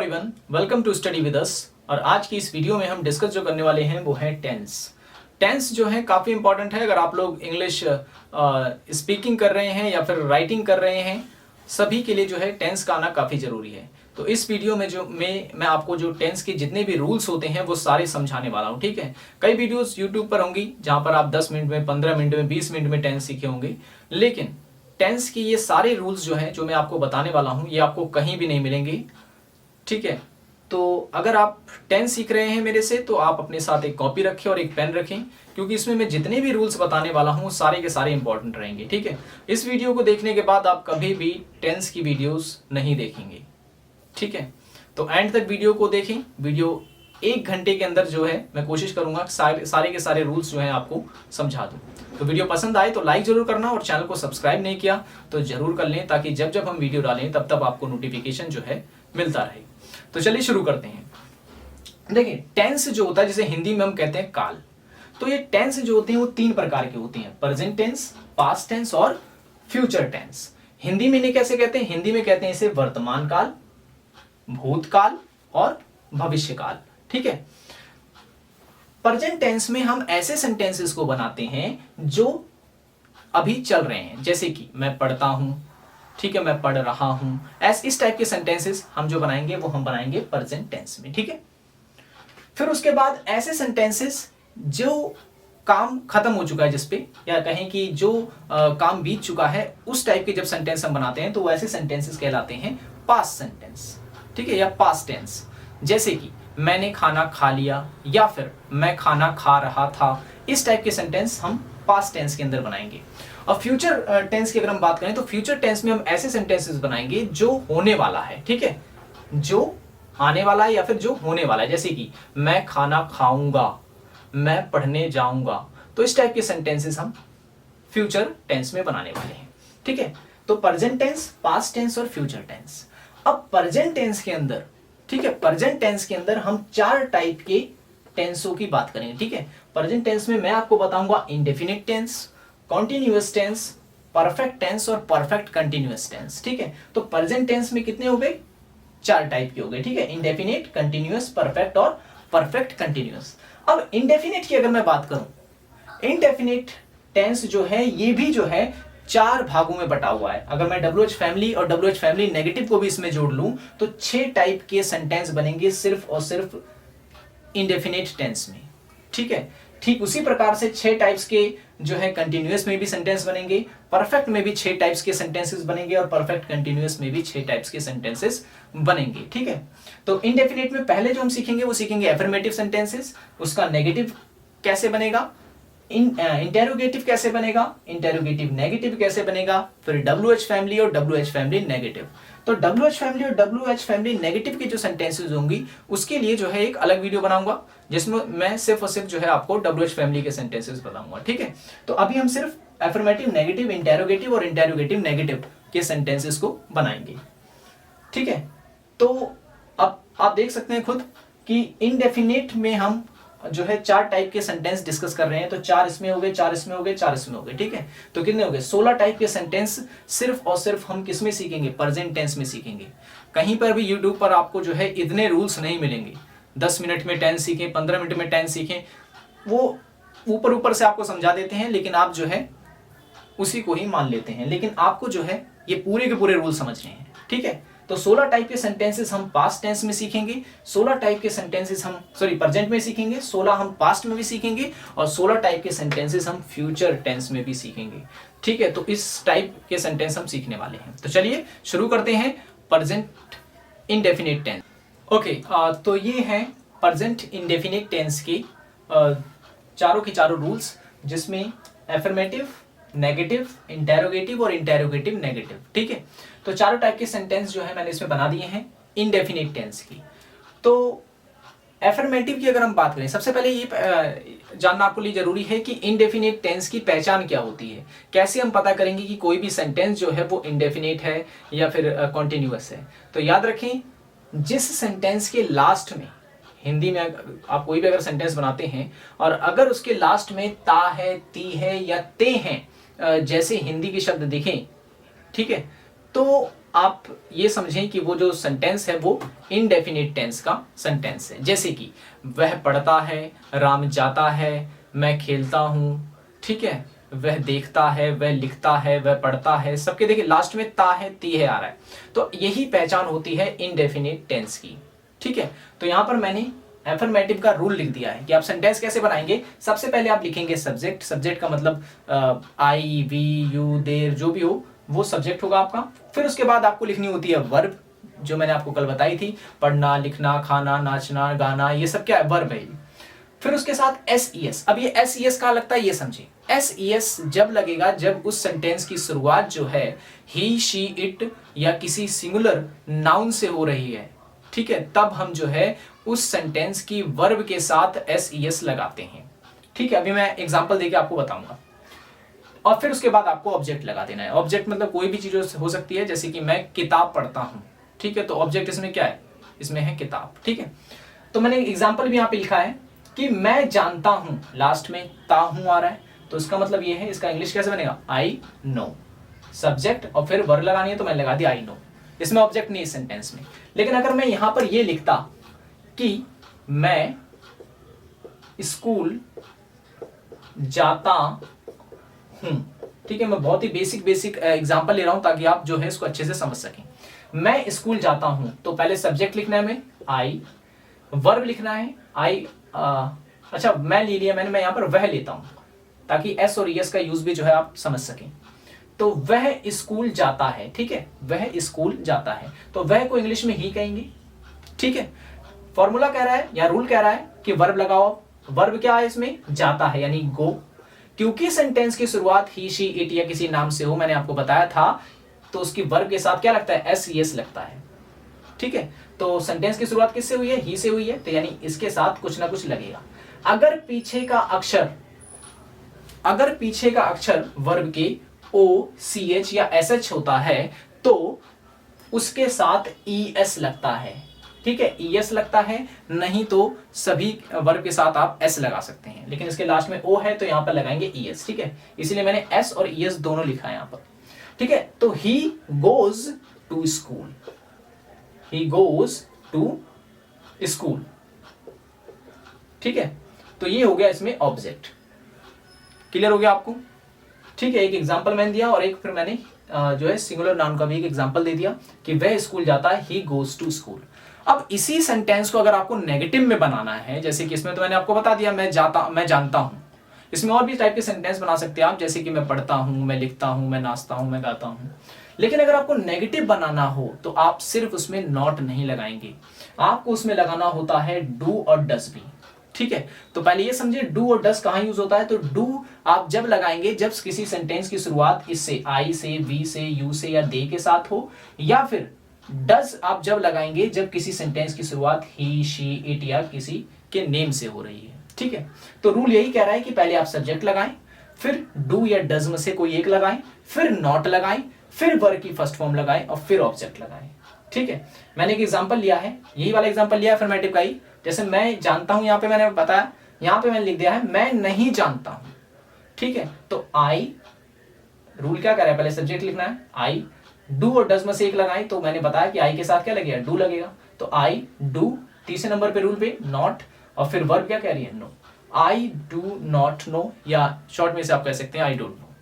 Everyone, welcome to study with us. और आज की इस वीडियो में हम डिस्कस जो करने वाले हैं वो है टेंस। टेंस जो है काफ़ी इंपॉर्टेंट है। अगर आप लोग इंग्लिश स्पीकिंग कर रहे हैं या फिर राइटिंग कर रहे हैं, सभी के लिए जो है टेंस का आना काफ़ी ज़रूरी है। तो इस वीडियो में मैं आपको जो टेंस के जितने भी रूल्स होते हैं वो सारे समझाने वाला हूँ। ठीक है, कई वीडियोस यूट्यूब पर होंगी जहाँ पर आप 10 मिनट में, 15 मिनट में, 20 मिनट में टेंस सीखे होंगे, लेकिन टेंस की ये सारे रूल्स जो हैं जो मैं आपको बताने वाला हूँ ये आपको कहीं भी नहीं मिलेंगे। ठीक है, तो अगर आप टेंस सीख रहे हैं मेरे से तो आप अपने साथ एक कॉपी रखें और एक पेन रखें, क्योंकि इसमें मैं जितने भी रूल्स बताने वाला हूँ सारे के सारे इंपॉर्टेंट रहेंगे। ठीक है, इस वीडियो को देखने के बाद आप कभी भी टेंस की वीडियोस नहीं देखेंगे। ठीक है, तो एंड तक वीडियो को देखें। वीडियो 1 घंटे के अंदर जो है मैं कोशिश करूंगा सारे के सारे रूल्स जो है आपको समझा दूं। तो वीडियो पसंद आए तो लाइक जरूर करना, और चैनल को सब्सक्राइब नहीं किया तो जरूर कर लें, ताकि जब जब हम वीडियो डालें तब तब आपको नोटिफिकेशन जो है मिलता रहे। तो चलिए शुरू करते हैं। देखिए, टेंस जो होता है जिसे हिंदी में हम कहते हैं काल, तो ये टेंस जो होते हैं वो 3 प्रकार के होते हैं: प्रेजेंट टेंस, पास्ट टेंस और फ्यूचर टेंस। हिंदी में इन्हें कैसे कहते हैं? हिंदी में कहते हैं इसे वर्तमान काल, भूतकाल और भविष्य काल। ठीक है, प्रेजेंट टेंस में हम ऐसे सेंटेंसेस को बनाते हैं जो अभी चल रहे हैं, जैसे कि मैं पढ़ता हूं, ठीक है, मैं पढ़ रहा हूं। इस टाइप के सेंटेंसेस हम जो बनाएंगे वो हम बनाएंगे प्रेजेंट टेंस में। ठीक है, फिर उसके बाद ऐसे सेंटेंसेस जो काम खत्म हो चुका है जिसपे, या कहें कि जो काम बीत चुका है, उस टाइप के जब सेंटेंस हम बनाते हैं तो वो ऐसे सेंटेंसेस कहलाते हैं पास्ट सेंटेंस। ठीक है, या पास्ट टेंस। जैसे कि मैंने खाना खा लिया या फिर मैं खाना खा रहा था, इस टाइप के सेंटेंस हम पास्ट टेंस के अंदर बनाएंगे। और फ्यूचर टेंस की अगर हम बात करें तो फ्यूचर टेंस में हम ऐसे सेंटेंसेस बनाएंगे जो होने वाला है। ठीक है, जो आने वाला है या फिर जो होने वाला है, जैसे कि मैं खाना खाऊंगा, मैं पढ़ने जाऊंगा। तो इस टाइप के सेंटेंसेस हम फ्यूचर टेंस में बनाने वाले हैं। ठीक है, तो प्रेजेंट टेंस, पास्ट टेंस और फ्यूचर टेंस। अब प्रेजेंट टेंस के अंदर, ठीक है, प्रेजेंट टेंस के अंदर हम 4 टाइप के टेंसों की बात करेंगे। ठीक है, प्रेजेंट टेंस में मैं आपको बताऊंगा indefinite tense, continuous tense, perfect tense और परफेक्ट कंटिन्यूअस टेंस। ठीक है, तो प्रेजेंट टेंस में कितने हो गए? 4 टाइप के हो गए। ठीक है, इंडेफिनिट, कंटिन्यूअस, परफेक्ट और परफेक्ट कंटिन्यूअस। अब इंडेफिनिट की अगर मैं बात करूं, इंडेफिनिट टेंस जो है ये भी जो है 4 भागों में बटा हुआ है। अगर मैं WH फैमिली और WH फैमिली नेगेटिव को भी इसमें जोड़ लूं तो 6 टाइप के सेंटेंस बनेंगे सिर्फ और सिर्फ इंडेफिनिट टेंस में। ठीक है, ठीक उसी प्रकार से 6 टाइप्स के जो है कंटिन्यूअस में भी सेंटेंस बनेंगे, परफेक्ट में भी 6 टाइप्स के सेंटेंसेस बनेंगे और परफेक्ट कंटिन्यूअस में भी 6 टाइप्स के सेंटेंसेस बनेंगे। ठीक है, तो इंडेफिनिट में पहले जो हम सीखेंगे वो सीखेंगे एफर्मेटिव सेंटेंसेस, उसका नेगेटिव कैसे बनेगा, इंटेरोगेटिव कैसे बनेगा, इंटेरोगेटिव नेगेटिव कैसे बनेगा, फिर WH फैमिली और WH फैमिली नेगेटिव। तो WH फैमिली और WH फैमिली नेगेटिव की जो सेंटेंसेस होंगी उसके लिए जो है एक अलग वीडियो बनाऊंगा जिसमें मैं सिर्फ और सिर्फ जो है आपको WH फैमिली के सेंटेंसेस बताऊंगा। ठीक है, तो अभी हम सिर्फ एफर्मेटिव, नेगेटिव, इंटेरोगेटिव और इंटेरोगेटिव नेगेटिव के सेंटेंसेस को बनाएंगे। ठीक है, तो अब आप देख सकते हैं खुद कि इनडेफिनिट में हम जो है 4 टाइप के सेंटेंस डिस्कस कर रहे हैं। तो 4 इसमें हो गए, 4 इसमें हो गए, 4 इसमें हो गए। ठीक है, तो कितने हो गए? 16 टाइप के सेंटेंस सिर्फ और सिर्फ हम किस में सीखेंगे? प्रेजेंट टेंस में सीखेंगे। कहीं पर भी यूट्यूब पर आपको जो है इतने रूल्स नहीं मिलेंगे। 10 मिनट में टेंस सीखें, 15 मिनट में टेंस सीखें, वो ऊपर ऊपर से आपको समझा देते हैं, लेकिन आप जो है उसी को ही मान लेते हैं। लेकिन आपको जो है ये पूरे के पूरे रूल समझने हैं। ठीक है, तो 16 टाइप के सेंटेंसेस हम पास्ट टेंस में सीखेंगे, 16 टाइप के सेंटेंसेस हम प्रेजेंट में सीखेंगे, 16 हम पास्ट में भी सीखेंगे और 16 टाइप के सेंटेंसेस हम फ्यूचर टेंस में भी सीखेंगे। ठीक है, तो इस टाइप के सेंटेंस हम सीखने वाले हैं। तो चलिए शुरू करते हैं प्रेजेंट इंडेफिनिट टेंस। ओके, तो ये है प्रेजेंट इंडेफिनिट टेंस की चारों की चारों रूल्स, जिसमें एफर्मेटिव, नेगेटिव, इंटेरोगेटिव और इंटेरोगेटिव नेगेटिव। ठीक है, तो चारों टाइप के सेंटेंस जो है मैंने इसमें बना दिए हैं इंडेफिनिट टेंस की। तो एफर्मेटिव की अगर हम बात करें, सबसे पहले ये जानना आपके लिए जरूरी है कि इंडेफिनिट टेंस की पहचान क्या होती है। कैसे हम पता करेंगे कि कोई भी सेंटेंस जो है वो इंडेफिनिट है या फिर कॉन्टिन्यूअस है? तो याद रखें, जिस सेंटेंस के लास्ट में, हिंदी में आप कोई भी अगर सेंटेंस बनाते हैं और अगर उसके लास्ट में ता है, ती है या ते हैं, जैसे हिंदी के शब्द दिखें, ठीक है, तो आप ये समझें कि वो जो सेंटेंस है वो इनडेफिनिट टेंस का सेंटेंस है। जैसे कि वह पढ़ता है, राम जाता है, मैं खेलता हूँ, ठीक है, वह देखता है, वह लिखता है, वह पढ़ता है, सबके देखिए लास्ट में ता है, ती है आ रहा है, तो यही पहचान होती है इनडेफिनिट टेंस की। ठीक है, तो यहां पर मैंने एफर्मेटिव का रूल लिख दिया है कि आप सेंटेंस कैसे बनाएंगे। सबसे पहले आप लिखेंगे सब्जेक्ट, सब्जेक्ट का मतलब आई, वी, यू, देर, जो भी हो वो सब्जेक्ट होगा आपका। फिर उसके बाद आपको लिखनी होती है वर्ब, जो मैंने आपको कल बताई थी, पढ़ना, लिखना, खाना, नाचना, गाना, ये सब क्या है, वर्ब है। फिर उसके साथ एस ई एस। अब ये एस ई एस कहाँ लगता है ये समझिए। एस ई एस जब लगेगा जब उस सेंटेंस की शुरुआत जो है ही, शी, इट या किसी सिंगुलर नाउन से हो रही है, ठीक है, तब हम जो है उस सेंटेंस की वर्ब के साथ एस ई एस लगाते हैं। ठीक है, अभी मैं एग्जांपल देके आपको बताऊंगा। और फिर उसके बाद आपको ऑब्जेक्ट लगा देना है। ऑब्जेक्ट मतलब कोई भी चीज हो सकती है, जैसे कि मैं किताब पढ़ता हूं, ठीक है, तो ऑब्जेक्ट इसमें क्या है, इसमें है किताब। ठीक है, तो मैंने एग्जांपल भी यहां पे लिखा है कि मैं जानता हूं, लास्ट में ता हूं आ रहा है, तो इसका मतलब ये है, इसका इंग्लिश कैसे बनेगा, आई नो, सब्जेक्ट और फिर वर्ब लगानी है तो मैंने लगा दिया आई नो। इसमें ऑब्जेक्ट नहीं इस सेंटेंस में। लेकिन अगर मैं यहां पर ये लिखता कि मैं स्कूल जाता हूं, ठीक है, मैं बहुत ही बेसिक एग्जांपल ले रहा हूं ताकि आप जो है इसको अच्छे से समझ सकें। मैं स्कूल जाता हूं, तो पहले सब्जेक्ट लिखना है हमें आई, वर्ब लिखना है आई, अच्छा मैं ले लिया मैंने, मैं यहां पर वह लेता हूं ताकि एस और एस का यूज भी जो है आप समझ सकें। तो वह स्कूल जाता है, ठीक है, वह स्कूल जाता है, तो वह को इंग्लिश में ही कहेंगे। ठीक है, फॉर्मूला कह रहा है या रूल कह रहा है कि वर्ब लगाओ। वर्ब क्या है इसमें, जाता है यानी गो। क्योंकि सेंटेंस की शुरुआत ही, शी, इट या किसी नाम से हो, मैंने आपको बताया था, तो उसकी वर्ब के साथ क्या लगता है, एस ई एस लगता है। ठीक है, तो सेंटेंस की शुरुआत किससे हुई है, ही से हुई है, तो यानी इसके साथ कुछ ना कुछ लगेगा। अगर पीछे का अक्षर वर्ब के ओ, सी एच या एस एच होता है तो उसके साथ ई एस लगता है। ठीक है, ई एस लगता है, नहीं तो सभी वर्ब के साथ आप एस लगा सकते हैं, लेकिन इसके लास्ट में ओ है तो यहां पर लगाएंगे ई एस। ठीक है, इसीलिए मैंने एस और ई एस दोनों लिखा है यहां पर। ठीक है, तो he goes to school, he goes to school. ठीक है, तो ये हो गया इसमें ऑब्जेक्ट। क्लियर हो गया आपको। ठीक है, एक एग्जांपल मैंने दिया और एक फिर मैंने जो है सिंगुलर नाउन का भी एक एग्जांपल दे दिया कि वह स्कूल जाता है, ही गोज टू स्कूल। अब इसी सेंटेंस को अगर आपको नेगेटिव में बनाना है, जैसे कि इसमें तो मैंने आपको बता दिया मैं जानता हूं, इसमें और भी टाइप के सेंटेंस बना सकते हैं आप, जैसे कि मैं पढ़ता हूं, मैं लिखता हूं, मैं नाचता हूं, मैं गाता हूं। लेकिन अगर आपको नेगेटिव बनाना हो तो आप सिर्फ उसमें नॉट नहीं लगाएंगे, आपको उसमें लगाना होता है डू और डस भी। ठीक है, तो पहले ये समझिए डू और डस कहां यूज होता है। तो डू आप जब लगाएंगे जब किसी सेंटेंस की शुरुआत इससे, आई से, वी से, यू से या दे के साथ हो, या फिर डस आप जब लगाएंगे जब किसी सेंटेंस की शुरुआत ही, शी, इट या किसी के नेम से हो रही है। ठीक है, तो रूल यही कह रहा है कि पहले आप सब्जेक्ट लगाएं, फिर डू या डज में से कोई एक लगाएं, फिर नॉट लगाएं, फिर वर्ब की फर्स्ट फॉर्म लगाएं और फिर ऑब्जेक्ट लगाएं। ठीक है, मैंने एक एग्जांपल लिया है, यही वाला एग्जांपल लिया है अफर्मेटिव का ही। जैसे मैं जानता हूं, यहां पे मैंने बताया, यहां पे मैंने लिख दिया है मैं नहीं जानता हूं। ठीक है, तो आई, रूल क्या कर रहा है, पहले सब्जेक्ट लिखना है आई, डू और डज में से एक लगाएं, तो मैंने बताया कि आई के साथ क्या लगेगा, डू लगेगा, तो आई डू। तीसरे नंबर पे रूल पे नॉट, और फिर वर्ब क्या कह रही है, know. I do not know, या शॉर्ट में से आप कह सकते हैं आई डोंट नो।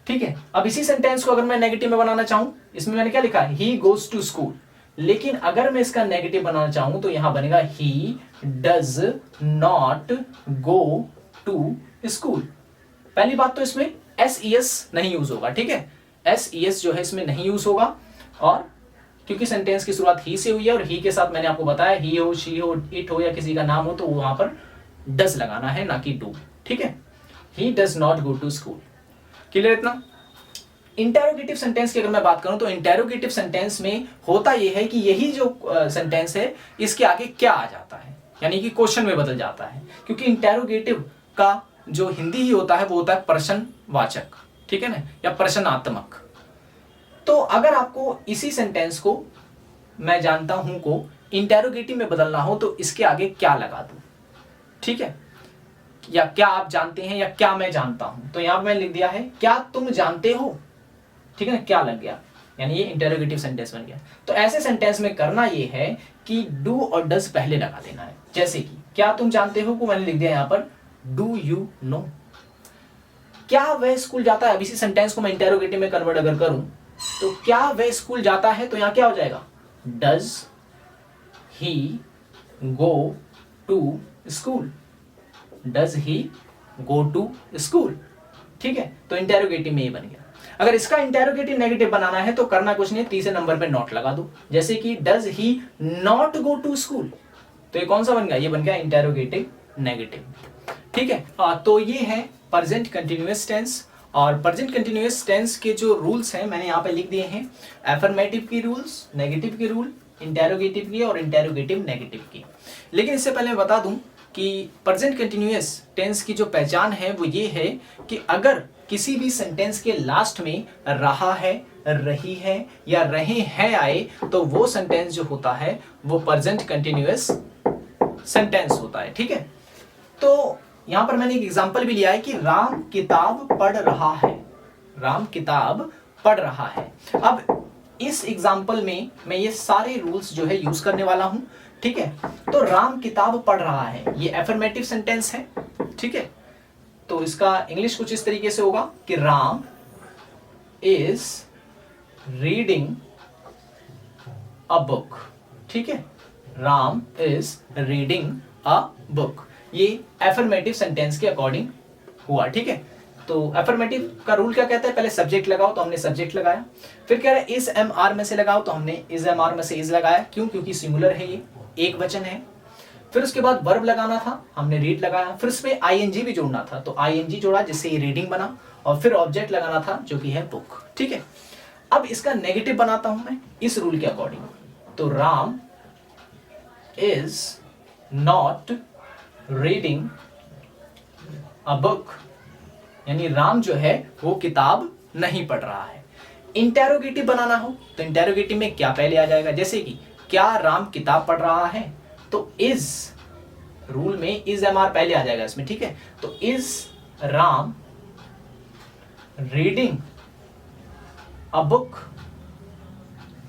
ठीक है, अब इसी सेंटेंस को अगर मैं नेगेटिव में बनाना चाहूं, इसमें मैंने क्या लिखा है, ही गोज टू स्कूल, लेकिन अगर मैं इसका नेगेटिव बनाना चाहूं तो यहां बनेगा ही does not go to school. पहली बात तो इसमें एस ई एस नहीं यूज होगा। ठीक है, एस ई एस जो है इसमें नहीं यूज होगा, और क्योंकि सेंटेंस की शुरुआत ही से हुई है और ही के साथ मैंने आपको बताया ही हो, शी हो, इट हो या किसी का नाम हो तो वहां पर डज लगाना है, ना कि डू। ठीक है, he does not go to school. Clear इतना। इंटेरोगेटिव सेंटेंस की अगर मैं बात करूं तो इंटेरोगेटिव सेंटेंस में होता यह है कि यही जो सेंटेंस है इसके आगे क्या आ जाता है, यानी कि क्वेश्चन में बदल जाता है, क्योंकि इंटेरोगेटिव का जो हिंदी ही होता है वो होता है प्रश्नवाचक। ठीक है ना, या प्रश्नात्मक। तो अगर आपको इसी सेंटेंस को, मैं जानता हूं को, इंटेरोगेटिव में बदलना हो तो इसके आगे क्या लगा दूं। ठीक है, या क्या आप जानते हैं या क्या मैं जानता हूं, तो यहां पर मैंने लिख दिया है क्या तुम जानते हो। ठीक है ना, क्या लग गया, यानी ये इंटेरोगेटिव सेंटेंस बन गया। तो ऐसे सेंटेंस में करना ये है कि डू और डज पहले लगा देना है। जैसे कि क्या तुम जानते हो को मैंने लिख दिया यहाँ पर डू यू नो। क्या वह स्कूल जाता है, अब इसी सेंटेंस को मैं इंटेरोगेटिव में कन्वर्ट अगर करूं तो क्या वह स्कूल जाता है, तो यहां क्या हो जाएगा, does he go to school, does he go to school. ठीक है, तो इंटेरोगेटिव में ये बन गया। अगर इसका इंटेरोगेटिव नेगेटिव बनाना है तो करना कुछ नहीं, तीसरे नंबर पे नॉट लगा दो। जैसे कि does he not go to school, तो ये कौन सा बन गया, ये बन गया इंटेरोगेटिव नेगेटिव। ठीक है, तो ये है प्रेजेंट कंटिन्यूअस टेंस। और प्रेजेंट कंटिन्यूअस टेंस के जो रूल्स हैं मैंने यहाँ पे लिख दिए हैं, एफर्मेटिव की रूल्स, नेगेटिव के रूल, इंटेरोगेटिव की और इंटेरोगेटिव नेगेटिव की। लेकिन इससे पहले मैं बता दूं कि प्रेजेंट कंटिन्यूअस टेंस की जो पहचान है वो ये है कि अगर किसी भी सेंटेंस के लास्ट में रहा है, रही है या रहे हैं आए तो वो सेंटेंस जो होता है वो प्रेजेंट कंटिन्यूअस सेंटेंस होता है। ठीक है, तो यहां पर मैंने एक एग्जांपल भी लिया है कि राम किताब पढ़ रहा है, राम किताब पढ़ रहा है। अब इस एग्जांपल में मैं ये सारे रूल्स जो है यूज करने वाला हूं। ठीक है, तो राम किताब पढ़ रहा है, ये एफर्मेटिव सेंटेंस है। ठीक है, तो इसका इंग्लिश कुछ इस तरीके से होगा कि Ram is reading a book. ठीक है, Ram is reading a book, ये एफर्मेटिव सेंटेंस के अकॉर्डिंग हुआ। ठीक है, तो एफर्मेटिव का रूल क्या कहता है, पहले सब्जेक्ट लगाओ तो हमने सब्जेक्ट लगाया, फिर कह रहा है इज एम आर में से लगाओ तो हमने इज एम आर में से इज लगाया। क्यों, क्योंकि सिंगुलर है, ये एक वचन है। फिर उसके बाद वर्ब लगाना था, हमने रीड लगाया। फिर उसमें आईएनजी भी जोड़ना था तो आईएनजी जोड़ा जिससे ये रीडिंग बना। और फिर ऑब्जेक्ट लगाना था जो कि है बुक। ठीक है, अब इसका नेगेटिव बनाता हूं मैं इस रूल के अकॉर्डिंग। तो Ram is not reading a book, यानी राम जो है वो किताब नहीं पढ़ रहा है। इंटेरोगेटिव बनाना हो तो इंटेरोगेटिव में क्या पहले आ जाएगा, जैसे कि क्या राम किताब पढ़ रहा है, तो इज रूल में इज एम आर पहले आ जाएगा इसमें। ठीक है, तो is Ram reading a book.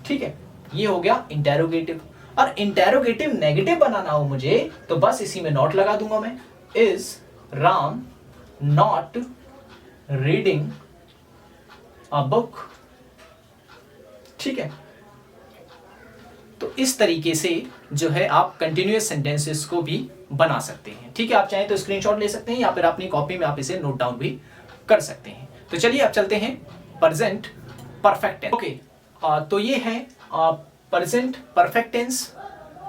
ठीक है, ये हो गया इंटेरोगेटिव। और इंटेरोगेटिव नेगेटिव बनाना हो मुझे तो बस इसी में नॉट लगा दूंगा मैं, is Ram not reading a book. ठीक है, तो इस तरीके से जो है आप कंटिन्यूअस सेंटेंसेस को भी बना सकते हैं। ठीक है, आप चाहें तो स्क्रीनशॉट ले सकते हैं या फिर अपनी कॉपी में आप इसे नोट डाउन भी कर सकते हैं। तो चलिए अब चलते हैं प्रेजेंट परफेक्ट टेंस। ओके, तो ये है प्रेजेंट परफेक्ट टेंस।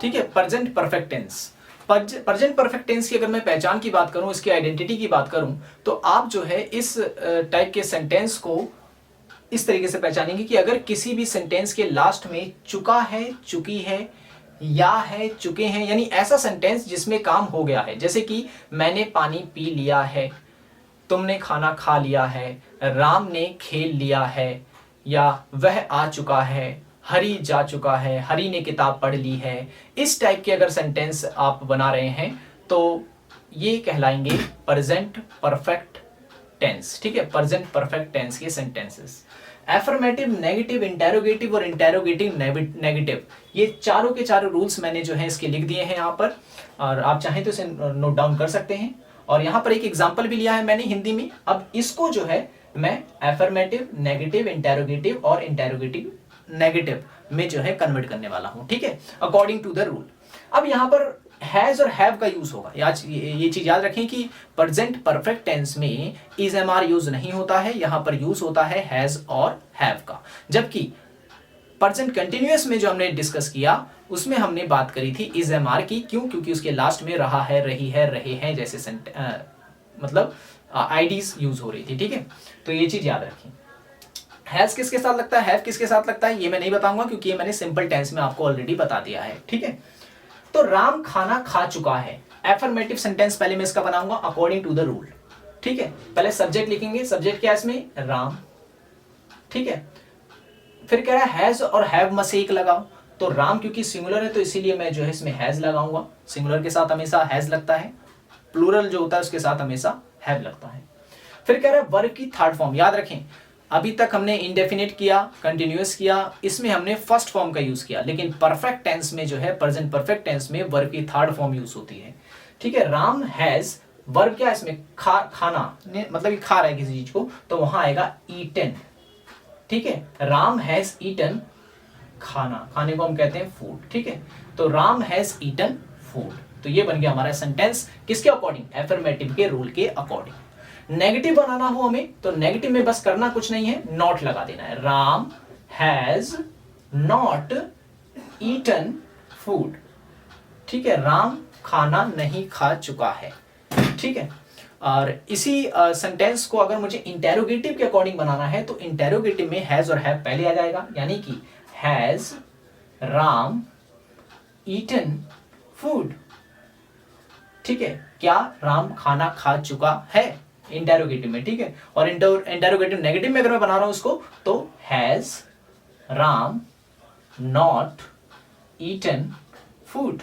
ठीक है, present perfect tense. Present perfect tense की अगर मैं पहचान की बात करूं, इसकी आइडेंटिटी की बात करूं, तो आप जो है इस टाइप के सेंटेंस को इस तरीके से पहचानेंगे कि अगर किसी भी सेंटेंस के लास्ट में चुका है, चुकी है, या है, चुके हैं, यानी ऐसा सेंटेंस जिसमें काम हो गया है। जैसे कि मैंने पानी पी लिया है, तुमने खाना खा लिया है, राम ने खेल लिया है, या वह आ चुका है, हरी जा चुका है, हरी ने किताब पढ़ ली है। इस टाइप के अगर सेंटेंस आप बना रहे हैं तो ये कहलाएंगे प्रेजेंट परफेक्ट टेंस। ठीक है, प्रेजेंट परफेक्ट टेंस के सेंटेंसेस। एफर्मेटिव, नेगेटिव, इंटेरोगेटिव और इंटेरोगेटिव नेगेटिव, ये चारों के चारों रूल्स मैंने जो है इसके लिख दिए हैं यहाँ पर, और आप चाहें तो इसे नोट डाउन कर सकते हैं। और यहाँ पर एक एग्जाम्पल भी लिया है मैंने हिंदी में। अब इसको जो है मैं एफर्मेटिव, नेगेटिव, इंटेरोगेटिव और इंटेरोगेटिव नेगेटिव में जो है कन्वर्ट करने वाला हूं। ठीक है, अकॉर्डिंग टू द रूल। अब यहां पर हैज और हैव का यूज होगा। ये चीज याद रखें कि प्रेजेंट परफेक्ट टेंस में इज एम आर यूज नहीं होता है, यहां पर यूज होता है हैज और हैव का। जबकि प्रेजेंट कंटिन्यूअस में जो हमने डिस्कस किया उसमें हमने बात करी थी इज एम आर की। क्यों, क्योंकि उसके लास्ट में रहा है, रही है, रहे हैं जैसे मतलब आईडीज यूज हो रही थी। ठीक है, तो ये चीज याद रखें। हैज किसके साथ लगता है, हैव किसके साथ लगता है, ये मैं नहीं बताऊंगा क्योंकि ये मैंने सिंपल टेंस में आपको ऑलरेडी बता दिया है। ठीक है, तो राम खाना खा चुका है, एफर्मेटिव सेंटेंस पहले मैं इसका बनाऊंगा अकॉर्डिंग टू द रूल। ठीक है, पहले सब्जेक्ट लिखेंगे, सब्जेक्ट क्या है इसमें, राम। ठीक है, फिर कह रहा है हैज और हैव में से एक लगाओ, तो राम क्योंकि सिंगुलर है तो इसीलिए मैं जो है इसमें हैज लगाऊंगा। सिंगुलर के साथ हमेशा हैज लगता है, प्लूरल जो होता है उसके साथ हमेशा हैव लगता है। फिर कह रहा है वर्ब की थर्ड फॉर्म, याद रखें अभी तक हमने इंडेफिनिट किया, कंटिन्यूअस किया, इसमें हमने फर्स्ट फॉर्म का यूज किया, लेकिन परफेक्ट टेंस में जो है, प्रेजेंट परफेक्ट टेंस में वर्ब की थर्ड फॉर्म यूज होती है। ठीक है, राम हैज, वर्ब क्या है इसमें, खाना, मतलब कि खा रहा है किसी चीज को, तो वहां आएगा ईटन। ठीक है, राम हैज ईटन, खाना, खाने को हम कहते हैं फूड। ठीक है, तो राम हैज ईटन फूड, तो ये बन गया हमारा सेंटेंस किसके अकॉर्डिंग, एफर्मेटिव के रूल के अकॉर्डिंग। नेगेटिव बनाना हो हमें, तो नेगेटिव में बस करना कुछ नहीं है, नॉट लगा देना है, Ram has not eaten food. ठीक है, राम खाना नहीं खा चुका है। ठीक है, और इसी सेंटेंस को अगर मुझे इंटेरोगेटिव के अकॉर्डिंग बनाना है, तो इंटेरोगेटिव में हैज और हैव पहले आ जाएगा, यानी कि हैज राम ईटन फूड। ठीक है, क्या राम खाना खा चुका है, इंटेरोगेटिव में। ठीक है, और इंटेरोगेटिव नेगेटिव में अगर मैं बना रहा हूं उसको, तो has Ram not eaten food.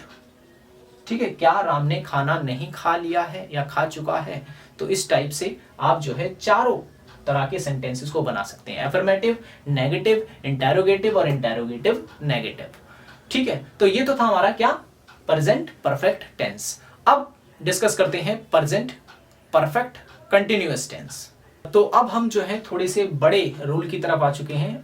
ठीक है, क्या राम ने खाना नहीं खा लिया है या खा चुका है। तो इस टाइप से आप जो है चारों तरह के सेंटेंसेस को बना सकते हैं, एफर्मेटिव, नेगेटिव, इंटेरोगेटिव और इंटेरोगेटिव नेगेटिव। ठीक है, तो ये तो था हमारा क्या, प्रेजेंट परफेक्ट टेंस। अब डिस्कस करते हैं प्रेजेंट परफेक्ट कंटिन्यूअस टेंस। तो अब हम जो है थोड़े से बड़े रूल की तरफ आ चुके हैं,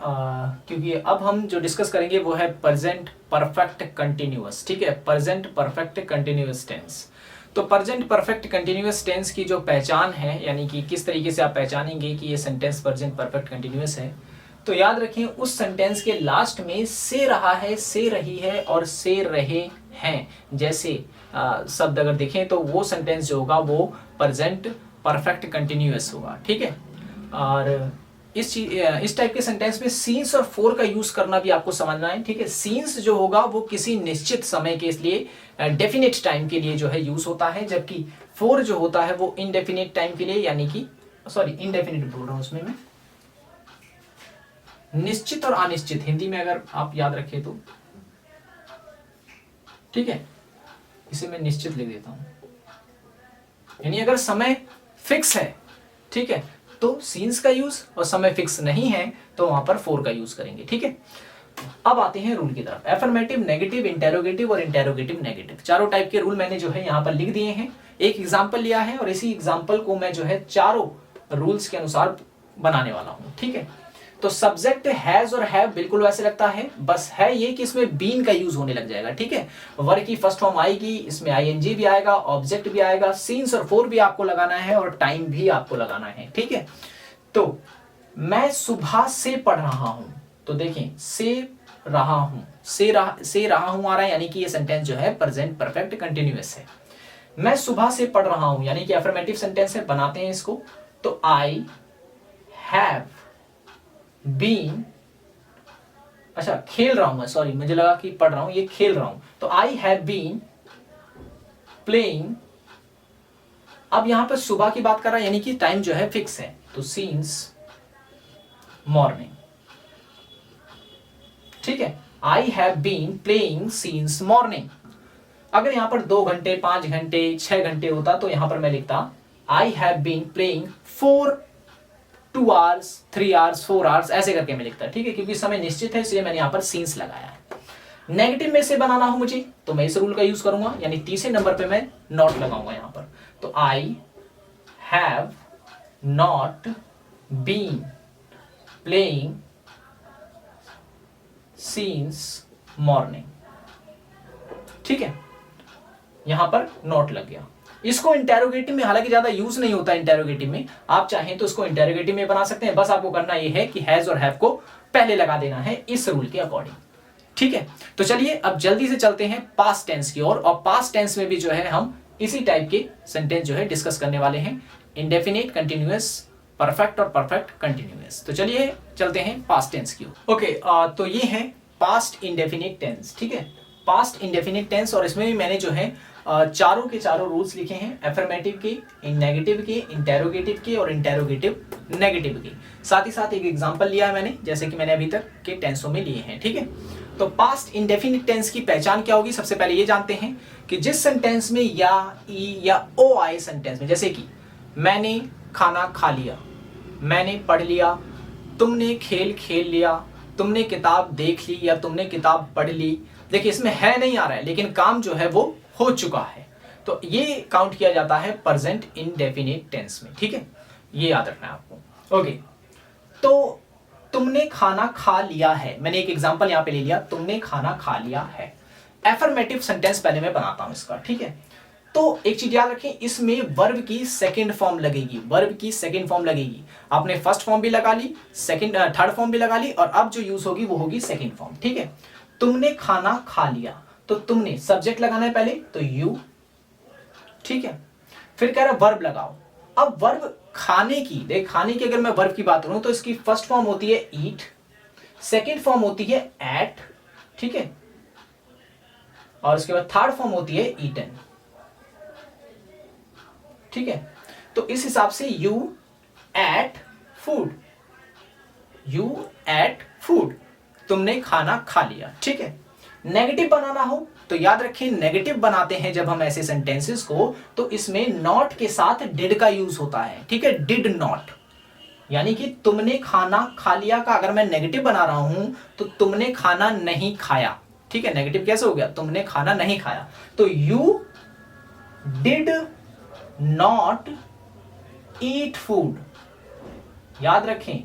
क्योंकि अब हम जो डिस्कस करेंगे वो है प्रेजेंट परफेक्ट कंटिन्यूअस। ठीक है, प्रेजेंट परफेक्ट कंटिन्यूअस टेंस। तो प्रेजेंट परफेक्ट कंटिन्यूअस टेंस की जो पहचान है, यानी कि किस तरीके से आप पहचानेंगे कि ये सेंटेंस प्रेजेंट परफेक्ट कंटिन्यूअस है, तो याद रखें उस सेंटेंस के लास्ट में से रहा है, से रही है और से रहे हैं जैसे शब्द अगर देखें, तो वो सेंटेंस जो होगा वो प्रेजेंट परफेक्ट कंटिन्यूअस होगा। ठीक है, और इस टाइप के सेंटेंस में सीन्स और फोर का यूज करना भी आपको समझना है। ठीक है, सीन्स जो होगा वो किसी निश्चित समय के लिए, डेफिनेट टाइम के लिए जो है यूज होता है, जबकि फोर जो होता है वो इनडेफिनेट टाइम के लिए, यानी कि इनडेफिनेट बोल रहा हूं उसमें मैं, निश्चित और अनिश्चित, हिंदी में अगर आप याद रखें तो। ठीक है, इसे मैं निश्चित लिख देता हूं, यानी अगर समय फिक्स है, ठीक है, तो सीन्स का यूज, और समय फिक्स नहीं है तो वहां पर फोर का यूज करेंगे। ठीक है, अब आते हैं रूल की तरफ। एफर्मेटिव, नेगेटिव, इंटेरोगेटिव और इंटेरोगेटिव नेगेटिव, चारों टाइप के रूल मैंने जो है यहां पर लिख दिए हैं। एक एग्जांपल लिया है और इसी एग्जांपल को मैं जो है चारों रूल्स के अनुसार बनाने वाला हूं। ठीक है, तो सब्जेक्ट हैज और हैव बिल्कुल वैसे लगता है, बस है ये कि इसमें बीन का यूज होने लग जाएगा। ठीक है, वर्ब की फर्स्ट फॉर्म आएगी, इसमें आईएनजी भी आएगा, ऑब्जेक्ट भी आएगा, सीन्स और फोर भी आपको लगाना है और टाइम भी आपको लगाना है। ठीक है, तो मैं सुबह से पढ़ रहा हूं, तो देखें से रहा हूं, से रहा हूं आ रहा है, यानी कि ये सेंटेंस जो है प्रेजेंट परफेक्ट कंटिन्यूअस है। मैं सुबह से पढ़ रहा हूं, यानी कि एफर्मेटिव सेंटेंस है, बनाते हैं इसको, तो आई हैव बीन, अच्छा खेल रहा हूं मैं, सॉरी मुझे लगा कि पढ़ रहा हूं, ये खेल रहा हूं, तो आई हैव बीन प्लेइंग। अब यहां पर सुबह की बात कर रहा है, यानी कि टाइम जो है फिक्स है, तो सीन्स मॉर्निंग। ठीक है, I have been playing since morning. अगर यहां पर 2 घंटे, 5 घंटे, 6 घंटे होता, तो यहां पर मैं लिखता I have been playing for 2 hours, 3 hours, 4 hours, ऐसे करके मैं लिखता। ठीक है, क्योंकि समय निश्चित है इसलिए मैंने यहां पर सीन्स लगाया है। नेगेटिव में से बनाना हो मुझे, तो मैं इस रूल का यूज करूंगा, यानी तीसरे नंबर पे मैं नॉट लगाऊंगा यहां पर, तो I have not been playing since morning. ठीक है, यहां पर नॉट लग गया। इसको इंटेरोगेटिव में हालांकि ज्यादा यूज नहीं होता, इंटेरोगेटिव में आप चाहें तो इसको इंटेरोगेटिव में बना सकते हैं, बस आपको करना यह है कि हैज और हैव को पहले लगा देना है इस रूल के अकॉर्डिंग। ठीक है, तो चलिए अब जल्दी से चलते हैं पास्ट टेंस की ओर, और पास्ट टेंस में भी जो है हम इसी टाइप के सेंटेंस जो है डिस्कस करने वाले हैं, इंडेफिनिट, कंटिन्यूअस, परफेक्ट और परफेक्ट कंटिन्यूअस। तो चलिए चलते हैं पास्ट टेंस की ओर। ओके, तो ये है पास्ट इंडेफिनिट टेंस। ठीक है, पास्ट इंडेफिनिट टेंस, और इसमें भी मैंने जो है चारों के चारों रूल्स लिखे हैं, एफर्मेटिव के, नेगेटिव के, इंटेरोगेटिव के और इंटेरोगेटिव नेगेटिव के। साथ ही साथ एक एग्जांपल लिया है मैंने, जैसे कि मैंने अभी तक के टेंसों में लिए हैं। ठीक है, तो पास्ट इंडेफिनिट टेंस की पहचान क्या होगी, सबसे पहले ये जानते हैं कि जिस सेंटेंस में या, ई या ओ आए सेंटेंस में, जैसे कि मैंने खाना खा लिया, मैंने पढ़ लिया, तुमने खेल खेल लिया, तुमने किताब देख ली या तुमने किताब पढ़ ली। देखिए इसमें है नहीं आ रहा है, लेकिन काम जो है वो हो चुका है, तो ये काउंट किया जाता है प्रेजेंट इंडेफिनिट टेंस में। ठीक है, ये याद रखना है आपको। ओके, तो तुमने खाना खा लिया है, मैंने एक एग्जांपल यहां पे ले लिया, तुमने खाना खा लिया है। एफर्मेटिव सेंटेंस पहले मैं बनाता हूं इसका। ठीक है, तो एक चीज याद रखें, इसमें वर्ब की सेकंड फॉर्म लगेगी, वर्ब की सेकंड फॉर्म लगेगी। आपने फर्स्ट फॉर्म भी लगा ली, सेकंड थर्ड फॉर्म भी लगा ली, और अब जो यूज होगी वो होगी सेकंड फॉर्म। ठीक है, तुमने खाना खा लिया, तो तुमने सब्जेक्ट लगाना है पहले, तो यू। ठीक है, फिर कह रहा वर्ब लगाओ। अब वर्ब खाने की, देख खाने की अगर मैं वर्ब की बात करूं तो इसकी फर्स्ट फॉर्म होती है ईट, सेकंड फॉर्म होती है एट, ठीक है, और उसके बाद थर्ड फॉर्म होती है ईटन। ठीक है, तो इस हिसाब से you ate food, you ate food, तुमने खाना खा लिया। ठीक है, नेगेटिव बनाना हो तो याद रखिए, नेगेटिव बनाते हैं जब हम ऐसे सेंटेंसेस को, तो इसमें नॉट के साथ डिड का यूज होता है। ठीक है, डिड नॉट, यानी कि तुमने खाना खा लिया का अगर मैं नेगेटिव बना रहा हूं तो तुमने खाना नहीं खाया। ठीक है, नेगेटिव कैसे हो गया, तुमने खाना नहीं खाया, तो you did not eat food. याद रखें,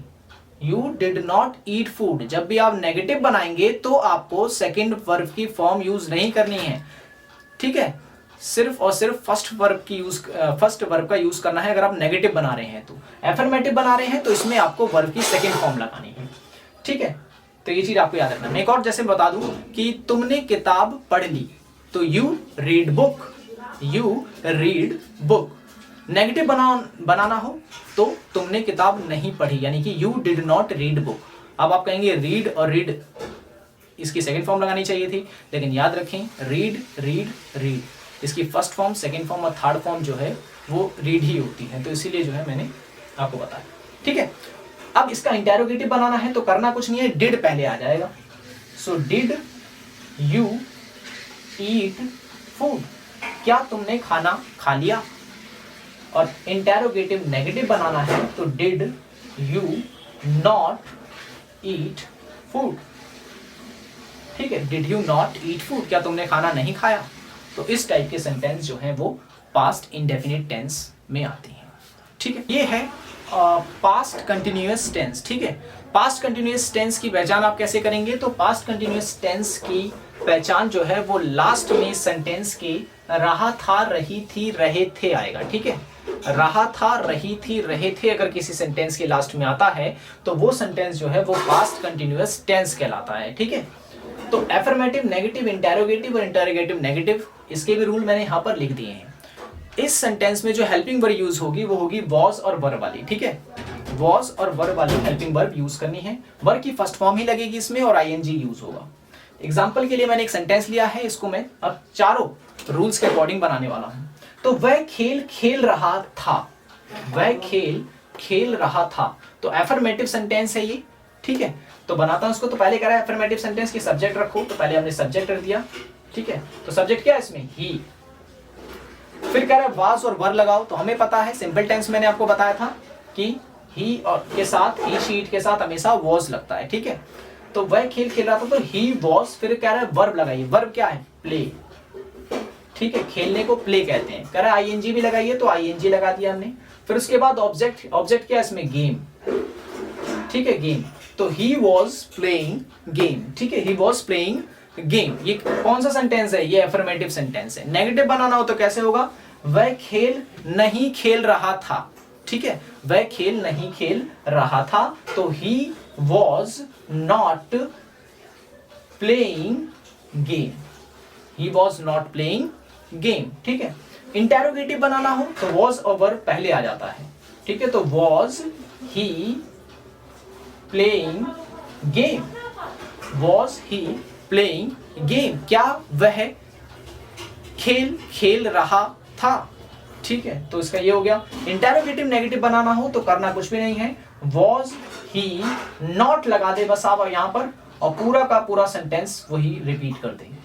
you did not eat food, जब भी आप नेगेटिव बनाएंगे तो आपको सेकंड वर्ब की फॉर्म यूज नहीं करनी है। ठीक है, सिर्फ और सिर्फ फर्स्ट वर्ब का यूज करना है अगर आप नेगेटिव बना रहे हैं। तो एफर्मेटिव बना रहे हैं तो इसमें आपको वर्ब की सेकंड फॉर्म लगानी है। ठीक है, तो ये चीज आपको याद रखना। मैं एक और जैसे बता दूं कि तुमने किताब पढ़ ली, तो you read book, you read book. Negative बनाना हो तो तुमने किताब नहीं पढ़ी, यानी कि you did not read book. अब आप कहेंगे रीड और रीड, इसकी सेकंड फॉर्म लगानी चाहिए थी, लेकिन याद रखें रीड रीड रीड, इसकी फर्स्ट फॉर्म, सेकंड फॉर्म और थर्ड फॉर्म जो है वो रीड ही होती है, तो इसीलिए जो है मैंने आपको बताया। ठीक है, अब इसका इंटेरोगेटिव बनाना है तो करना कुछ नहीं है, डिड पहले आ जाएगा। So did you eat food, क्या तुमने खाना खा लिया। और इंटेरोगेटिव नेगेटिव बनाना है तो did you not eat food. ठीक है, did you not eat food, क्या तुमने खाना नहीं खाया। तो इस टाइप के सेंटेंस जो हैं वो पास्ट इंडेफिनिट टेंस में आती हैं। ठीक है, ये है पास्ट कंटिन्यूअस टेंस। ठीक है, पास्ट कंटिन्यूअस टेंस की पहचान आप कैसे करेंगे, तो पास्ट कंटिन्यूअस टेंस की पहचान जो है वो लास्ट में सेंटेंस के रहा था, रही थी, रहे थे आएगा। ठीक है, रहा था, रही थी, रहे थे अगर किसी सेंटेंस के लास्ट में आता है तो वो सेंटेंस जो है वो पास्ट कंटिन्यूअस टेंस कहलाता है। ठीक है, तो एफर्मेटिव, नेगेटिव, इंटेरोगेटिव और इंटेरोगेटिव नेगेटिव, इसके भी रूल मैंने यहां पर लिख दिए हैं। इस सेंटेंस में जो हेल्पिंग वर्ब यूज होगी वो होगी वॉज और वर वाली। ठीक है, वॉज और वर वाली हेल्पिंग वर्ब यूज करनी है, वर की फर्स्ट फॉर्म ही लगेगी इसमें और आईएनजी यूज होगा। एग्जाम्पल के लिए मैंने एक सेंटेंस लिया है, इसको मैं अब चारों रूल्स के अकॉर्डिंग बनाने वाला हूं। तो वह खेल खेल रहा था, वह खेल खेल रहा था, तो एफर्मेटिव सेंटेंस है ये। ठीक है, तो बनाता हूं इसको। तो पहले कह रहा है एफर्मेटिव सेंटेंस की सब्जेक्ट रखो, तो पहले हमने सब्जेक्ट रख दिया। ठीक है, तो सब्जेक्ट क्या है इसमें, ही। फिर कह रहा है वाज और वर लगाओ, तो हमें पता है सिंपल टेंस मैंने आपको बताया था कि ही और के साथ, ही शीट के साथ हमेशा वॉज लगता है। ठीक है, तो वह खेल खेल रहा था तो ही वॉज, फिर कह रहा है वर्ब लगाइए, वर्ब क्या है, प्ले। ठीक है, खेलने को प्ले कहते हैं। कह रहा है आईएनजी भी लगाइए, तो आईएनजी लगा दिया हमने। फिर उसके बाद ऑब्जेक्ट, ऑब्जेक्ट क्या है इसमें, गेम। ठीक है, गेम, तो ही वॉज प्लेइंग गेम। ठीक है, ही वॉज प्लेइंग गेम। ये कौन सा सेंटेंस है, ये एफर्मेटिव सेंटेंस है। नेगेटिव बनाना हो तो कैसे होगा, वह खेल नहीं खेल रहा था। ठीक है, वह खेल नहीं खेल रहा था, तो he was not playing game, he was not playing game. ठीक है, इंटेरोगेटिव बनाना हो तो वॉज और वर्ब पहले आ जाता है। ठीक है, तो was he playing game, was he playing game, क्या वह खेल खेल रहा था। ठीक है, तो इसका ये हो गया। इंटेरोगेटिव नेगेटिव बनाना हो तो करना कुछ भी नहीं है, वॉज ही नॉट लगा दे बस आप यहां पर, और पूरा का पूरा सेंटेंस वही रिपीट कर देंगे।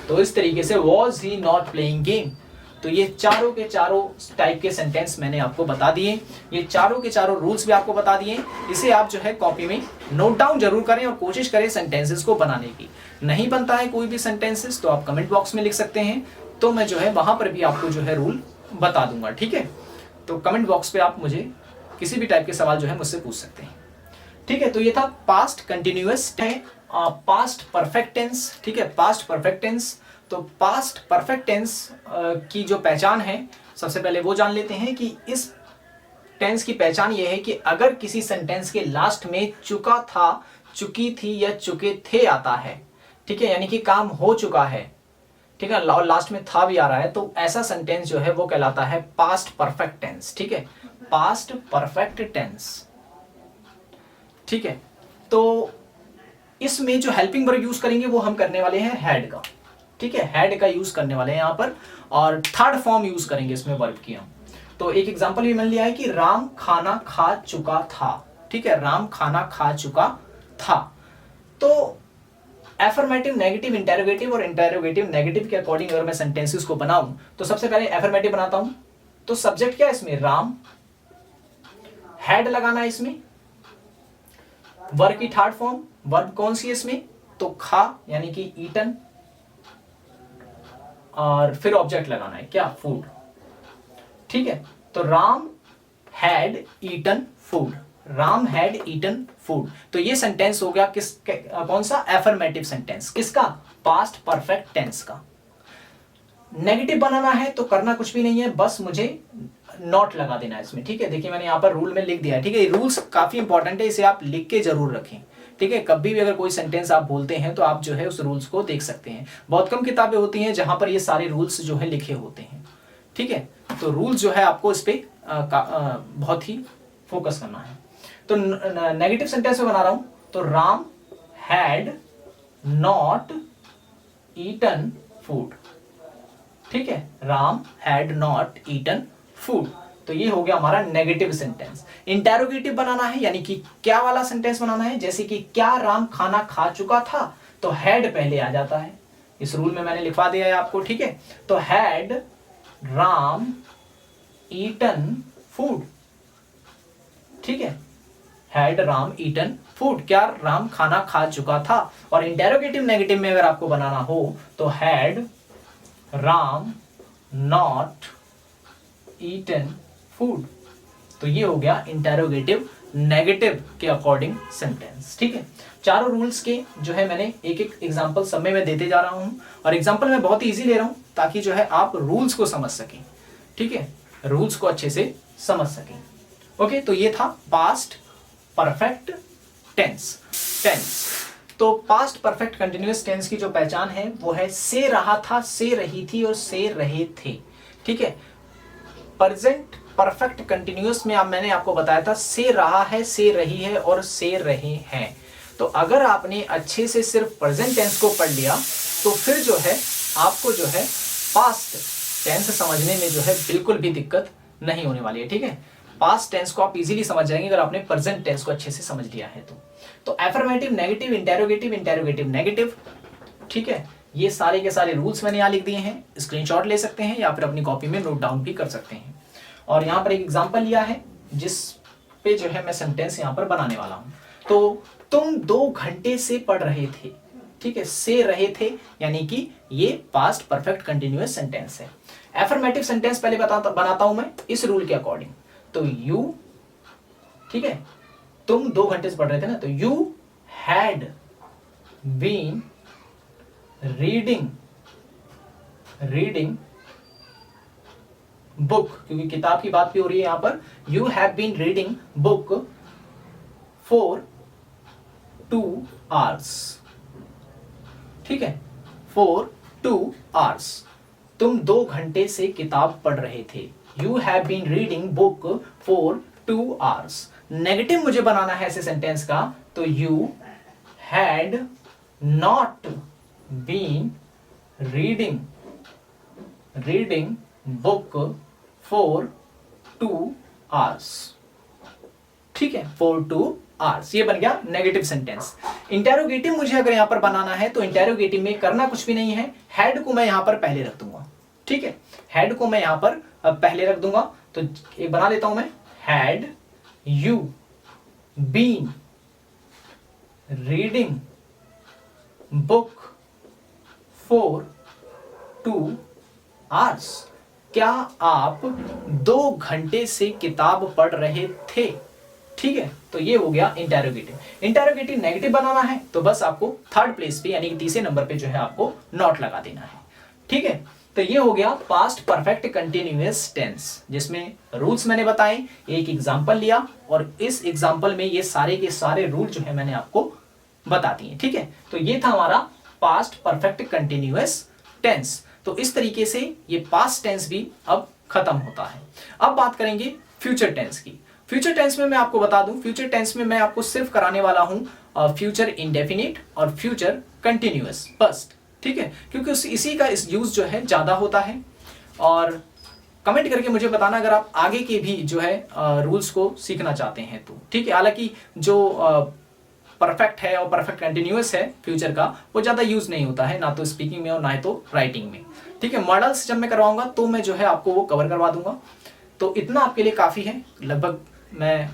तो इस तरीके से was he not playing game, तो ये चारों के चारों टाइप के सेंटेंस मैंने आपको बता दिए, ये चारों के चारों रूल्स भी आपको बता दिए। इसे आप जो है कॉपी में नोट डाउन जरूर करें और कोशिश करें सेंटेंसेस को बनाने की। नहीं बनता है कोई भी सेंटेंसेस तो आप कमेंट बॉक्स में लिख सकते हैं, तो मैं जो है वहां पर भी आपको जो है रूल बता दूंगा, ठीक है। तो कमेंट बॉक्स पे आप मुझे किसी भी टाइप के सवाल जो है मुझसे पूछ सकते हैं, ठीक है। तो ये था पास्ट कंटिन्यूअस है, पास्ट परफेक्ट टेंस, ठीक है, पास्ट परफेक्ट टेंस। तो पास्ट परफेक्ट टेंस की जो पहचान है, सबसे पहले वो जान लेते हैं कि इस टेंस की पहचान ये है कि अगर किसी सेंटेंस के लास्ट में चुका था, चुकी थी या चुके थे आता है, ठीक है, यानी कि काम हो चुका है, ठीक है, और लास्ट में था भी आ रहा है, तो ऐसा सेंटेंस जो है वो कहलाता है पास्ट परफेक्ट टेंस, ठीक है, पास्ट परफेक्ट टेंस, ठीक है। तो इसमें जो हेल्पिंग वर्ब यूज करेंगे वो हम करने वाले हैं हैड का, ठीक है, हैड का यूज करने वाले हैं यहाँ पर, और थर्ड फॉर्म यूज करेंगे इसमें वर्ब की हम। तो एक एग्जांपल भी मान लिया है कि राम खाना खा चुका था, ठीक है, राम खाना खा चुका था। तो एफर्मेटिव, नेगेटिव, इंटेरोगेटिव और इंटेरोगेटिव नेगेटिव के अकॉर्डिंग अगर मैं सेंटेंसेस को बनाऊं तो सबसे पहले एफर्मेटिव बनाता हूं। तो सब्जेक्ट क्या है इसमें, राम, हैड लगाना है इसमें, वर्ब की थर्ड फॉर्म, वर्ब कौन सी है इसमें, तो खा यानी कि ईटन, और फिर ऑब्जेक्ट लगाना है क्या, फूड, ठीक है। तो Ram had eaten food, Ram had eaten food. तो ये सेंटेंस हो गया कौन सा, एफर्मेटिव सेंटेंस, किसका, पास्ट परफेक्ट टेंस का। नेगेटिव बनाना है तो करना कुछ भी नहीं है, बस मुझे नॉट लगा देना है इसमें, ठीक है। देखिए मैंने यहाँ पर रूल में लिख दिया है, ठीक है, रूल्स काफी इंपॉर्टेंट है, इसे आप लिख के जरूर रखें, ठीक है। कभी भी अगर कोई सेंटेंस आप बोलते हैं तो आप जो है उस रूल्स को देख सकते हैं। बहुत कम किताबें होती हैं जहां पर ये सारे रूल्स जो है लिखे होते हैं, ठीक है। तो रूल्स जो है आपको इस पे बहुत ही फोकस करना है। तो नेगेटिव सेंटेंस में बना रहा हूं, तो Ram had not eaten food, ठीक है, Ram had not eaten food. तो ये हो गया हमारा नेगेटिव सेंटेंस। इंटेरोगेटिव बनाना है, यानी कि क्या वाला सेंटेंस बनाना है, जैसे कि क्या राम खाना खा चुका था, तो हैड पहले आ जाता है, इस रूल में मैंने लिखवा दिया है आपको, ठीक है। तो हैड राम ईटन फूड, ठीक है, हैड राम ईटन फूड, क्या राम खाना खा चुका था। और इंटेरोगेटिव नेगेटिव में अगर आपको बनाना हो तो had Ram not eaten food. तो ये हो गया इंटेरोगेटिव नेगेटिव के अकॉर्डिंग सेंटेंस, ठीक है। चारों रूल्स के जो है मैंने एक एक एग्जांपल सब में मैं देते जा रहा हूं, और एग्जांपल मैं बहुत इजी ले रहा हूं ताकि जो है आप रूल्स को समझ सकें, ठीक है, रूल्स को अच्छे से समझ सकें। ओके, तो ये था पास्ट परफेक्ट टेंस। तो पास्ट परफेक्ट कंटिन्यूअस टेंस की जो पहचान है वो है से रहा था, से रही थी और से रहे थे, ठीक है। प्रेजेंट परफेक्ट कंटिन्यूअस में मैंने आपको बताया था से रहा है, से रही है और से रहे हैं। तो अगर आपने अच्छे से सिर्फ प्रेजेंट टेंस को पढ़ लिया तो फिर जो है आपको जो है पास्ट टेंस समझने में जो है बिल्कुल भी दिक्कत नहीं होने वाली है, ठीक है। पास्ट टेंस को आप इजीली समझ जाएंगे अगर आपने प्रेजेंट टेंस को अच्छे से समझ लिया है तो affirmative, negative, interrogative, interrogative negative, ठीक है। ये सारे के सारे रूल्स मैंने यहाँ लिख दिए हैं, स्क्रीनशॉट ले सकते हैं या फिर अपनी कॉपी में नोट डाउन भी कर सकते हैं। और यहाँ पर एक एग्जांपल लिया है जिस पे जो है मैं सेंटेंस यहाँ पर बनाने वाला हूँ। तो तुम 2 घंटे से पढ़ रहे थे, ठीक है, से रहे थे यानी कि ये पास्ट परफेक्ट कंटिन्यूअस सेंटेंस है। एफर्मेटिव सेंटेंस पहले बनाता हूं मैं इस रूल के अकॉर्डिंग। तो यू, ठीक है, तुम 2 घंटे से पढ़ रहे थे ना, तो you had been reading book, क्योंकि किताब की बात भी हो रही है यहां पर। You have been reading book for 2 hours, ठीक है, फॉर 2 hours। तुम 2 घंटे से किताब पढ़ रहे थे। You have been reading book for 2 hours। Negative मुझे बनाना है ऐसे सेंटेंस का, तो you had not been reading book for 2 hours, ठीक है, फॉर 2 hours। ये बन गया नेगेटिव सेंटेंस। इंटेरोगेटिव मुझे अगर यहां पर बनाना है तो इंटेरोगेटिव में करना कुछ भी नहीं है, हैड को मैं यहां पर पहले रख दूंगा, ठीक है, हैड को मैं यहां पर पहले रख दूंगा, तो एक बना लेता हूं मैं, had you been reading book for 2 hours, क्या आप 2 घंटे से किताब पढ़ रहे थे। ठीक है, तो ये हो गया इंटेरोगेटिव। इंटेरोगेटिव नेगेटिव बनाना है तो बस आपको थर्ड प्लेस पे यानी कि तीसरे नंबर पे जो है आपको नॉट लगा देना है। ठीक है, तो ये हो गया पास्ट परफेक्ट कंटिन्यूअस टेंस, जिसमें रूल्स मैंने बताए, एक एग्जांपल लिया और इस एग्जांपल में ये सारे के सारे रूल जो है मैंने आपको बता दिए। ठीक है, तो ये था हमारा पास्ट परफेक्ट कंटिन्यूअस टेंस। तो इस तरीके से ये पास्ट टेंस भी अब खत्म होता है। अब बात करेंगे फ्यूचर टेंस की। फ्यूचर टेंस में मैं आपको बता दूं, फ्यूचर टेंस में मैं आपको सिर्फ कराने वाला हूं फ्यूचर इंडेफिनिट और फ्यूचर कंटिन्यूअस बस। ठीक है, क्योंकि इसी का इस यूज जो है ज्यादा होता है। और कमेंट करके मुझे बताना अगर आप आगे के भी जो है रूल्स को सीखना चाहते हैं तो। ठीक है, हालांकि जो परफेक्ट है और परफेक्ट कंटिन्यूअस है फ्यूचर का, वो ज्यादा यूज नहीं होता है, ना तो स्पीकिंग में और ना तो राइटिंग में। ठीक है, मॉडल्स जब मैं करवाऊंगा तो मैं जो है आपको वो कवर करवा दूंगा। तो इतना आपके लिए काफी है। लगभग मैं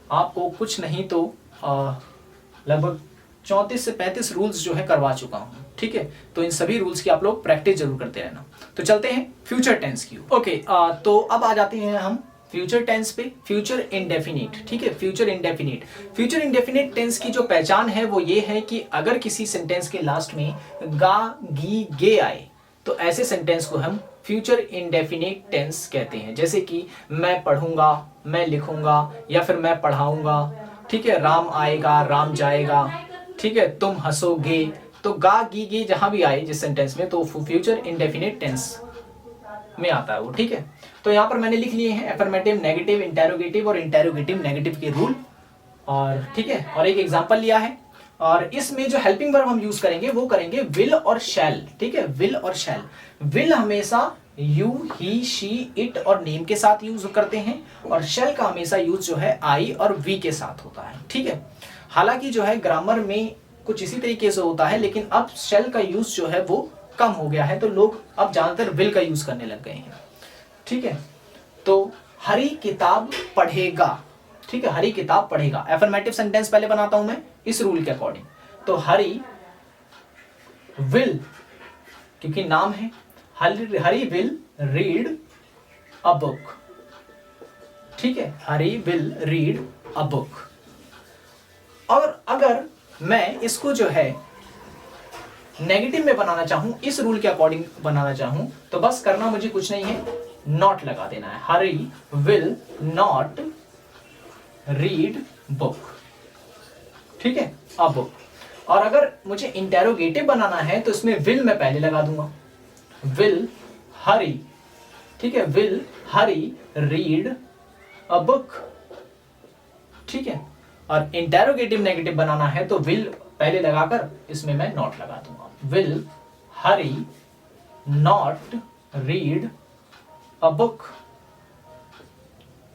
आपको कुछ नहीं तो लगभग 34 से 35 रूल्स जो है करवा चुका हूं। ठीक है, तो इन सभी रूल्स की आप लोग प्रैक्टिस जरूर करते रहना। तो चलते हैं फ्यूचर टेंस की। ओके, तो अब आ जाते हैं हम फ्यूचर टेंस पे, फ्यूचर इंडेफिनिट। ठीक है, future indefinite. Future indefinite tense की जो पहचान है वो ये है कि अगर किसी सेंटेंस के लास्ट में गा गी गे आए तो ऐसे सेंटेंस को हम फ्यूचर इंडेफिनिट टेंस कहते हैं। जैसे कि मैं पढ़ूंगा, मैं लिखूंगा, या फिर मैं पढ़ाऊंगा। ठीक है, राम आएगा, राम जाएगा। ठीक है, तुम हंसोगे। तो गा गी गे जहां भी आए जिस सेंटेंस में, तो फ्यूचर इंडेफिनिट टेंस में आता है वो। ठीक है, तो यहां पर मैंने लिख लिए हैं अफर्मेटिव, नेगेटिव, इंटेरोगेटिव और इंटेरोगेटिव नेगेटिव के रूल। और ठीक है, और एक एग्जांपल लिया है। और इसमें जो हेल्पिंग वर्ब हम यूज करेंगे वो करेंगे विल और शैल। ठीक है, विल और शैल। विल हमेशा यू, ही, शी, इट और नेम के साथ यूज करते हैं, और शैल का हमेशा यूज जो है आई और वी के साथ होता है। ठीक है, हालांकि जो है ग्रामर में कुछ इसी तरीके से होता है, लेकिन अब शैल का यूज जो है वो कम हो गया है, तो लोग अब ज्यादातर विल का यूज करने लग गए हैं। ठीक है, तो हरी किताब पढ़ेगा। ठीक है, हरी किताब पढ़ेगा। एफर्मेटिव सेंटेंस पहले बनाता हूं मैं इस रूल के अकॉर्डिंग। तो हरी विल, क्योंकि नाम है, हरी विल रीड अ बुक। ठीक है, हरी विल रीड अ बुक। और अगर मैं इसको जो है नेगेटिव में बनाना चाहूं, इस रूल के अकॉर्डिंग बनाना चाहूं, तो बस करना मुझे कुछ नहीं है, नॉट लगा देना है। हरी विल नॉट रीड बुक। ठीक है, अ बुक। और अगर मुझे इंटेरोगेटिव बनाना है तो इसमें विल मैं पहले लगा दूंगा, विल हरी। ठीक है, will Hari read a book. ठीक है, और इंटेरोगेटिव नेगेटिव बनाना है तो विल पहले लगाकर इसमें मैं नॉट लगा दूंगा, will Hari not read a book.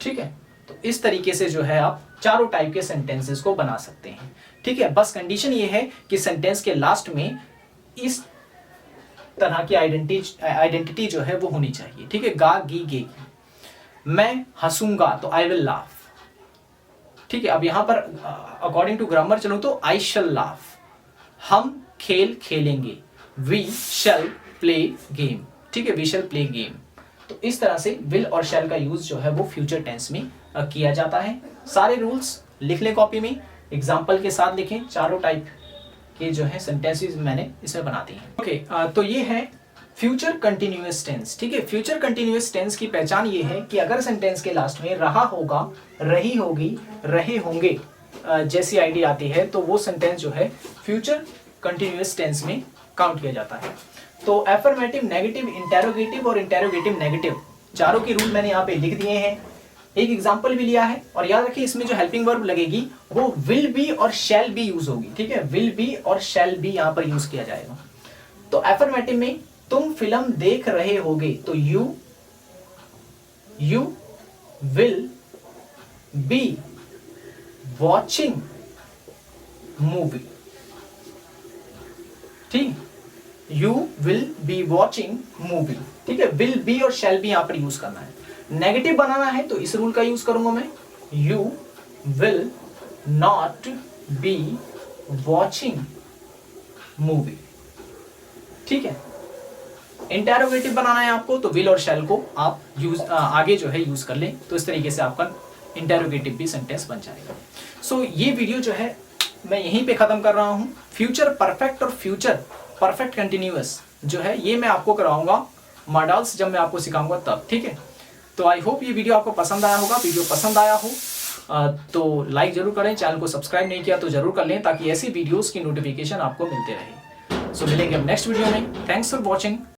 ठीक है, तो इस तरीके से जो है आप चारों टाइप के सेंटेंसेस को बना सकते हैं। ठीक है, बस कंडीशन ये है कि सेंटेंस के लास्ट में इस तरह की आइडेंटिटी जो है वो होनी चाहिए। ठीक है, गा गी गे। मैं हंसूंगा तो आई विल लाफ। ठीक है, अब यहां पर अकॉर्डिंग टू ग्रामर चलूं तो आई शैल लाफ। हम खेल खेलेंगे, वी शैल प्ले गेम। ठीक है, वी शैल प्ले गेम। तो इस तरह से विल और शैल का यूज जो है वो फ्यूचर टेंस में किया जाता है। सारे रूल्स लिख लें कॉपी में, एग्जाम्पल के साथ लिखें। चारों टाइप के जो है सेंटेंसेस मैंने इसमें बना दी हैं। ओके, तो ये है फ्यूचर कंटिन्यूअस टेंस। ठीक है, फ्यूचर कंटिन्यूअस टेंस की पहचान ये है कि अगर सेंटेंस के लास्ट में रहा होगा, रही होगी, रहे होंगे जैसी आईडी आती है तो वो सेंटेंस जो है फ्यूचर कंटिन्यूअस टेंस में काउंट किया जाता है। तो एफर्मेटिव, नेगेटिव, इंटेरोगेटिव और इंटेरोगेटिव नेगेटिव चारों के रूल मैंने यहाँ पे लिख दिए हैं। एक एग्जाम्पल भी लिया है, और याद रखिए इसमें जो हेल्पिंग वर्ब लगेगी वो विल बी और शैल बी यूज होगी। ठीक है, विल बी और शैल बी यहाँ पर यूज किया जाएगा। तो एफर्मेटिव में तुम फिल्म देख रहे होगे तो you will be watching movie. ठीक, you will be watching movie. ठीक है, विल बी और शैल बी यहां पर यूज करना है। नेगेटिव बनाना है तो इस रूल का यूज करूंगा मैं, you will not be watching movie. ठीक है, इंटेरोगेटिव बनाना है आपको तो विल और शैल को आप आगे जो है यूज कर लें, तो इस तरीके से आपका इंटेरोगेटिव भी सेंटेंस बन जाएगा। सो ये वीडियो जो है मैं यहीं पे खत्म कर रहा हूं। फ्यूचर परफेक्ट और फ्यूचर परफेक्ट कंटिन्यूअस जो है ये मैं आपको कराऊंगा मॉडल्स जब मैं आपको सिखाऊंगा तब। ठीक है, तो आई होप ये वीडियो आपको पसंद आया होगा। वीडियो पसंद आया हो तो लाइक जरूर करें, चैनल को सब्सक्राइब नहीं किया तो जरूर कर लें ताकि ऐसी वीडियोस की नोटिफिकेशन आपको मिलते रहे। सो मिलेंगे अब नेक्स्ट वीडियो में। Thanks for watching.